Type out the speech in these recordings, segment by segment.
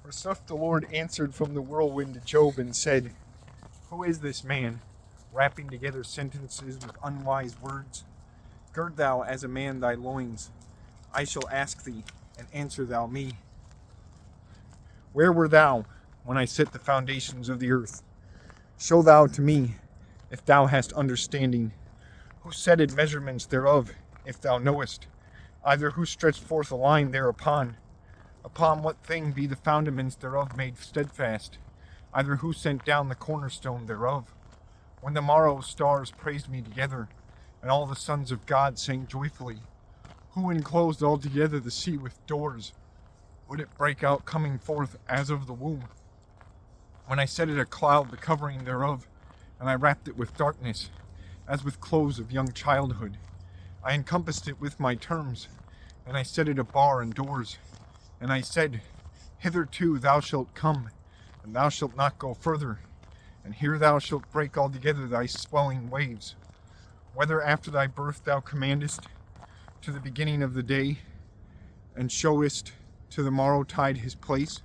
For such the Lord answered from the whirlwind to Job and said, Who is this man, wrapping together sentences with unwise words? Gird thou as a man thy loins. I shall ask thee, and answer thou me. Where were thou when I set the foundations of the earth? Show thou to me, if thou hast understanding. Who setted measurements thereof, if thou knowest? Either who stretched forth a line thereupon? Upon what thing be the foundaments thereof made steadfast? Either who sent down the cornerstone thereof? When the morrow's stars praised me together, and all the sons of God sang joyfully, who enclosed altogether the sea with doors? Would it break out coming forth as of the womb? When I set it a cloud the covering thereof, and I wrapped it with darkness, as with clothes of young childhood. I encompassed it with my terms, and I set it a bar and doors. And I said, Hitherto thou shalt come, and thou shalt not go further, and here thou shalt break altogether thy swelling waves. Whether after thy birth thou commandest to the beginning of the day, and showest to the morrow tide his place,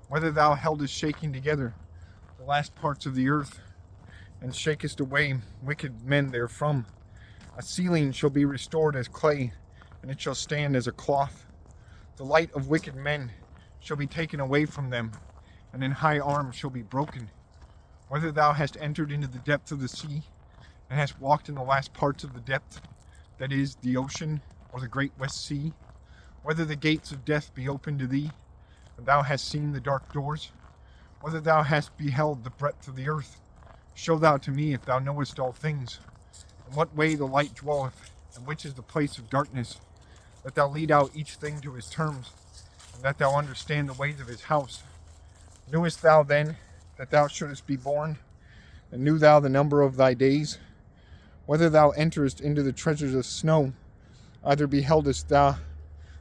whether thou heldest shaking together the last parts of the earth, and shakest away wicked men therefrom, a ceiling shall be restored as clay, and it shall stand as a cloth. The light of wicked men shall be taken away from them, and an high arm shall be broken. Whether thou hast entered into the depth of the sea, and hast walked in the last parts of the depth, that is, the ocean, or the great west sea, whether the gates of death be opened to thee, and thou hast seen the dark doors, whether thou hast beheld the breadth of the earth, show thou to me if thou knowest all things, in what way the light dwelleth, and which is the place of darkness, that thou lead out each thing to his terms, and that thou understand the ways of his house. Knewest thou then that thou shouldest be born, and knew thou the number of thy days? Whether thou enterest into the treasures of snow, either beheldest thou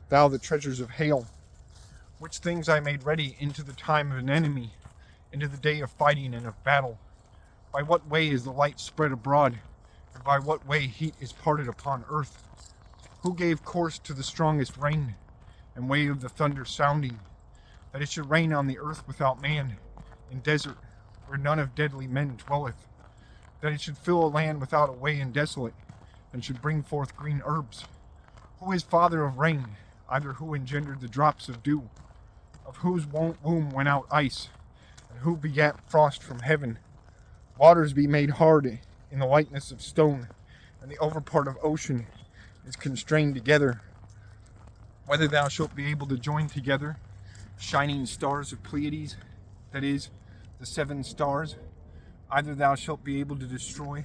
the treasures of hail, which things I made ready into the time of an enemy, into the day of fighting and of battle. By what way is the light spread abroad, and by what way heat is parted upon earth? Who gave course to the strongest rain, and way of the thunder sounding, that it should rain on the earth without man, in desert, where none of deadly men dwelleth, that it should fill a land without a way and desolate, and should bring forth green herbs? Who is father of rain, either who engendered the drops of dew, of whose womb went out ice, and who begat frost from heaven? Waters be made hard in the likeness of stone, and the over part of ocean is constrained together. Whether thou shalt be able to join together shining stars of Pleiades, that is, the 7 stars, either thou shalt be able to destroy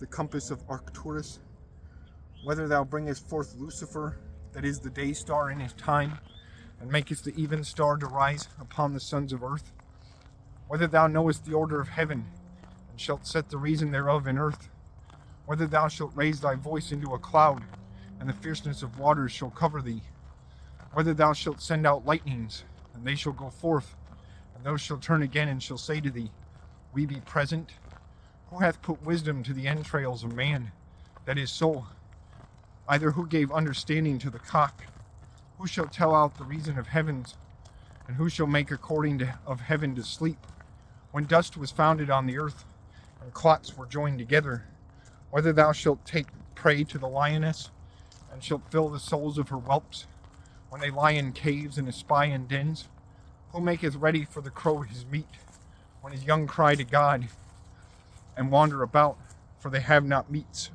the compass of Arcturus, whether thou bringest forth Lucifer, that is the day star in his time, and makest the even star to rise upon the sons of earth, whether thou knowest the order of heaven, and shalt set the reason thereof in earth, whether thou shalt raise thy voice into a cloud, and the fierceness of waters shall cover thee, whether thou shalt send out lightnings, and they shall go forth, and those shall turn again and shall say to thee, We be present. Who hath put wisdom to the entrails of man, that is soul? Either who gave understanding to the cock? Who shall tell out the reason of heavens, and who shall make according to of heaven to sleep? When dust was founded on the earth, and clots were joined together, whether thou shalt take prey to the lioness, and shalt fill the souls of her whelps, when they lie in caves and espy in dens? Who maketh ready for the crow his meat, when his young cry to God, and wander about, for they have not meats?